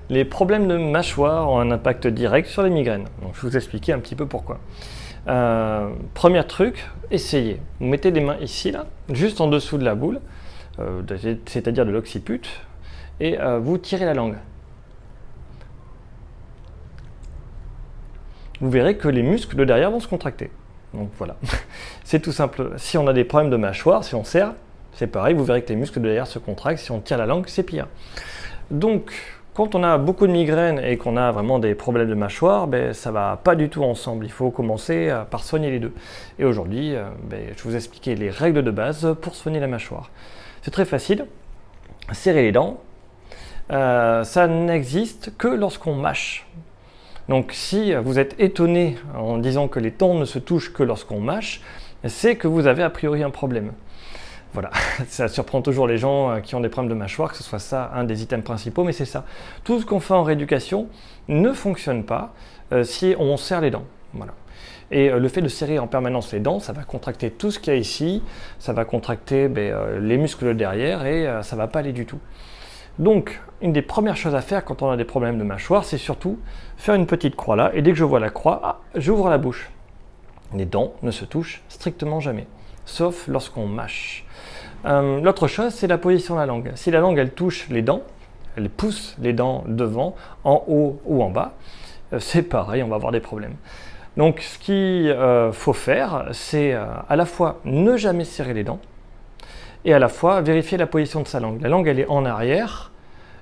Les problèmes de mâchoire ont un impact direct sur les migraines. Donc, je vais vous expliquer un petit peu pourquoi. Premier truc, essayez. Vous mettez les mains ici, là, juste en dessous de la boule, c'est-à-dire de l'occiput, et vous tirez la langue. Vous verrez que les muscles de derrière vont se contracter. Donc voilà, c'est tout simple. Si on a des problèmes de mâchoire, si on serre, c'est pareil, vous verrez que les muscles de derrière se contractent. Si on tire la langue, c'est pire. Donc, quand on a beaucoup de migraines et qu'on a vraiment des problèmes de mâchoire, ça ne va pas du tout ensemble. Il faut commencer par soigner les deux. Et aujourd'hui, je vais vous expliquer les règles de base pour soigner la mâchoire. C'est très facile. Serrer les dents, ça n'existe que lorsqu'on mâche. Donc si vous êtes étonné en disant que les dents ne se touchent que lorsqu'on mâche, c'est que vous avez a priori un problème. Voilà, ça surprend toujours les gens qui ont des problèmes de mâchoire, que ce soit ça un des items principaux, mais c'est ça. Tout ce qu'on fait en rééducation ne fonctionne pas si on serre les dents. Voilà. Et le fait de serrer en permanence les dents, ça va contracter tout ce qu'il y a ici, ça va contracter les muscles derrière et ça ne va pas aller du tout. Donc, une des premières choses à faire quand on a des problèmes de mâchoire, c'est surtout faire une petite croix là, et dès que je vois la croix, j'ouvre la bouche. Les dents ne se touchent strictement jamais, sauf lorsqu'on mâche. L'autre chose, c'est la position de la langue. Si la langue, elle touche les dents, elle pousse les dents devant, en haut ou en bas, c'est pareil, on va avoir des problèmes. Donc, ce qu'il faut faire, c'est à la fois ne jamais serrer les dents, et à la fois vérifier la position de sa langue. La langue, elle est en arrière,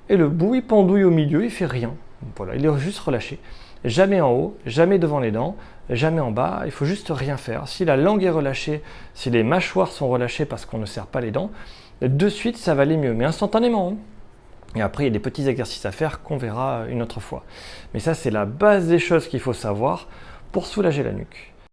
et le bout, il pendouille au milieu, il fait rien. Voilà, il est juste relâché. Jamais en haut, jamais devant les dents, jamais en bas, il faut juste rien faire. Si la langue est relâchée, si les mâchoires sont relâchées parce qu'on ne serre pas les dents, de suite, ça va aller mieux, mais instantanément. Et après, il y a des petits exercices à faire qu'on verra une autre fois. Mais ça, c'est la base des choses qu'il faut savoir pour soulager la nuque.